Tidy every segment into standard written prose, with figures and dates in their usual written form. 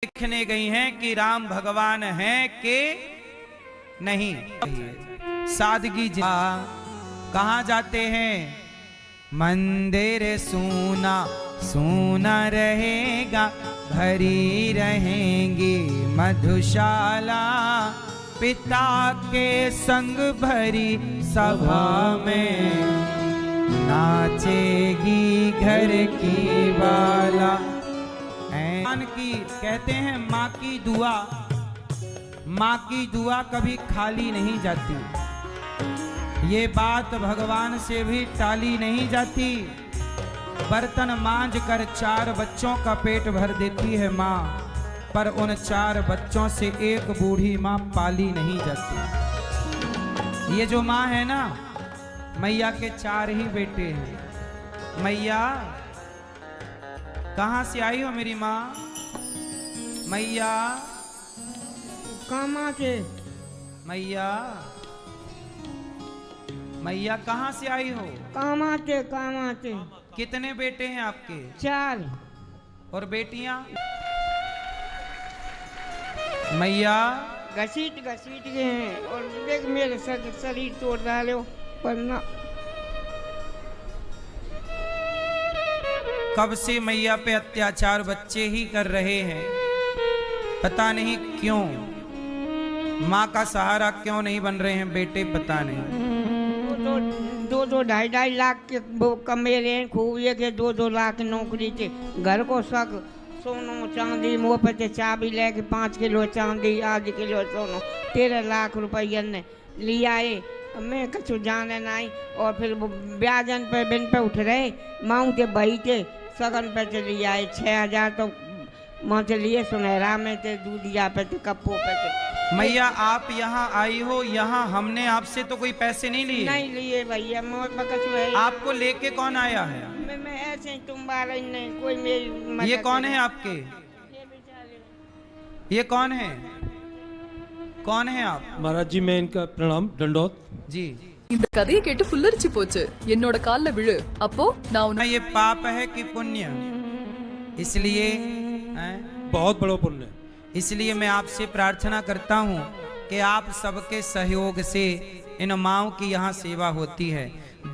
देखने गई हैं कि राम भगवान हैं कि नहीं। सादगी कहाँ जाते हैं? मंदिर सूना सूना रहेगा, भरी रहेंगी मधुशाला, पिता के संग भरी सभा में नाचेगी घर की बाला। की कहते हैं माँ की दुआ कभी खाली नहीं जाती। ये बात भगवान से भी टाली नहीं जाती। बर्तन मांज कर 4 बच्चों का पेट भर देती है माँ, पर उन 4 बच्चों से एक बूढ़ी माँ पाली नहीं जाती। ये जो माँ है ना, मैया के 4 ही बेटे हैं। मैया कहाँ से आई हो मेरी माँ? मैया कामा से। मैया मैया कहाँ से आई हो? कामा से। कितने बेटे हैं आपके? 4। और बेटियां? मैया घसीट के हैं और देख मेरे शरीर तोड़ डाले हो पर ना। कब से मैया पे अत्याचार बच्चे ही कर रहे हैं, पता नहीं क्यों। माँ का सहारा क्यों नहीं बन रहे हैं बेटे, पता नहीं। 2-2 2.5 लाख के वो कमेरे हैं खूब, ये के 2-2 लाख नौकरी थे। घर को सब सोनो चांदी, मुँह पे से चाबी लेके 5 किलो चांदी, 8 किलो सोनो, 13 लाख रुपया ने लिया है। मैं कछु जाने नहीं। और फिर वो ब्याजन पे बिन पे उठ रहे माऊ के बही के सगन पे चली आए। 6,000 तो माँ से लिए सुनहरा में थे, दूधिया पे थे, कप्पो पे थे। मैया आप यहाँ आई हो, यहाँ हमने आपसे तो कोई पैसे नहीं लिए? नहीं लिए भैया, मोर कछु है। आपको लेके कौन आया है? मैं ऐसे ही तुम बारे नहीं, कोई मेरी ये कौन है आपके? ये कौन है? कौन है आप? महाराज जी मैं इनका प्रणाम दंडोत जी। இந்த கதையை கேட்டு புல்லரிச்சு போச்சு, என்னோட கால்ல விழு, அப்போ நான் உன்னை ये पाप है कि पुण्य? इसलिए बहुत बड़ा पुण्य। इसलिए मैं आपसे प्रार्थना करता हूँ कि आप सबके सहयोग से इन माँओं की यहाँ सेवा होती है।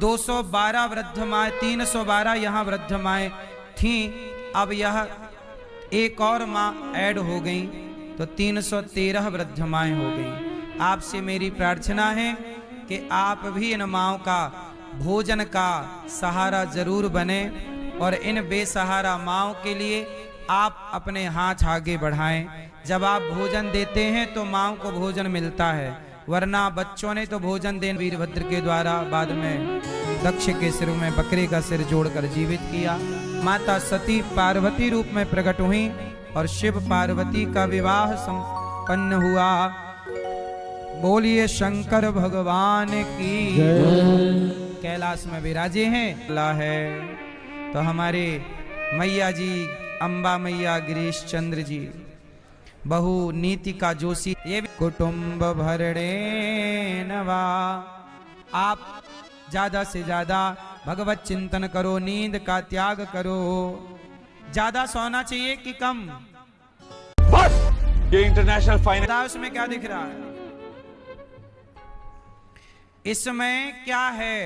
212 वृद्ध माएँ, 312 यहाँ वृद्ध माएँ थी, अब यह एक और माँ ऐड हो गई तो 313 वृद्ध माएँ हो गई। आपसे मेरी प्रार्थना है कि आप भी इन माँओं का भोजन का सहारा जरूर बने और इन बेसहारा माँओं के लिए आप अपने हाथ आगे बढ़ाएं। जब आप भोजन देते हैं तो माँओं को भोजन मिलता है, वरना बच्चों ने तो भोजन देने वीरभद्र के द्वारा बाद में दक्ष के सिर में बकरे का सिर जोड़कर जीवित किया। माता सती पार्वती रूप में प्रकट हुई और शिव पार्वती का विवाह संपन्न हुआ। बोलिए शंकर भगवान की। कैलाश में विराजे हैं अल्लाह है। तो हमारे मैया जी अम्बा मैया गिरीश चंद्र जी, बहु नीतिका जोशी, ये भी कुटुंब भरणे नवा। आप ज्यादा से ज्यादा भगवत चिंतन करो, नींद का त्याग करो। ज्यादा सोना चाहिए कि कम? बस ये इंटरनेशनल फाइनेंस। उसमें क्या दिख रहा है? इसमें क्या है?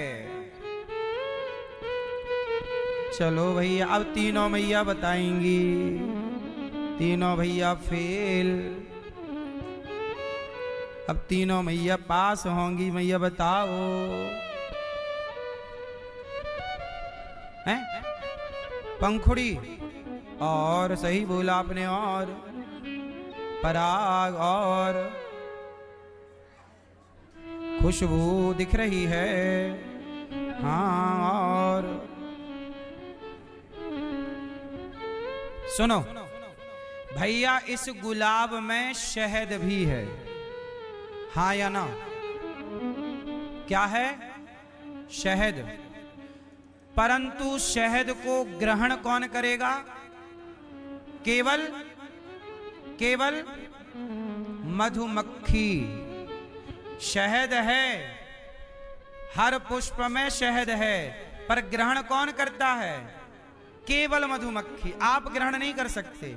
चलो भैया, अब तीनों मैया बताएंगी। तीनों भैया फेल, अब तीनों मैया पास होंगी। मैया बताओ हैं? पंखुड़ी और सही बोला आपने, और पराग और खुशबू दिख रही है। हाँ, और सुनो भैया, इस गुलाब में शहद भी है, हाँ या ना? क्या है? शहद। परंतु शहद को ग्रहण कौन करेगा? केवल मधुमक्खी। शहद है, हर पुष्प में शहद है, पर ग्रहण कौन करता है? केवल मधुमक्खी। आप ग्रहण नहीं कर सकते।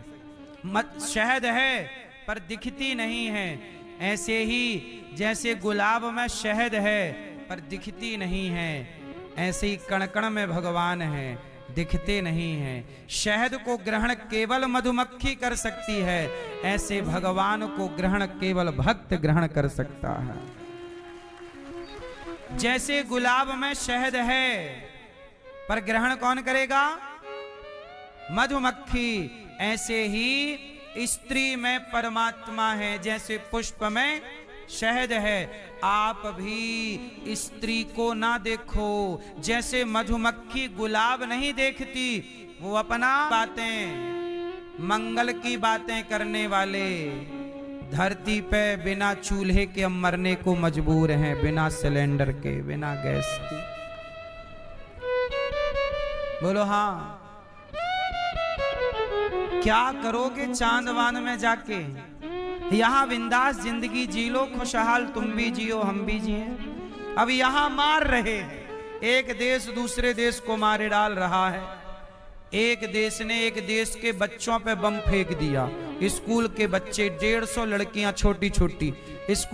शहद है पर दिखती नहीं है, ऐसे ही जैसे गुलाब में शहद है पर दिखती नहीं है, ऐसे ही कण कण में भगवान है, दिखते नहीं हैं। शहद को ग्रहण केवल मधुमक्खी कर सकती है, ऐसे भगवान को ग्रहण केवल भक्त ग्रहण कर सकता है। जैसे गुलाब में शहद है पर ग्रहण कौन करेगा? मधुमक्खी। ऐसे ही स्त्री में परमात्मा है, जैसे पुष्प में शहद है। आप भी स्त्री को ना देखो, जैसे मधुमक्खी गुलाब नहीं देखती, वो अपना बातें मंगल की बातें करने वाले धरती पे बिना चूल्हे के हम मरने को मजबूर हैं, बिना सिलेंडर के, बिना गैस के। बोलो हाँ। क्या करोगे चांदवान में जाके? यहां बिंदास जिंदगी जी लो, खुशहाल तुम भी जियो हम भी जिए। अब यहां मार रहे हैं, एक देश दूसरे देश को मारे डाल रहा है। एक देश ने एक देश के बच्चों पे बम फेंक दिया, स्कूल के बच्चे 150 लड़कियां छोटी छोटी स्कूल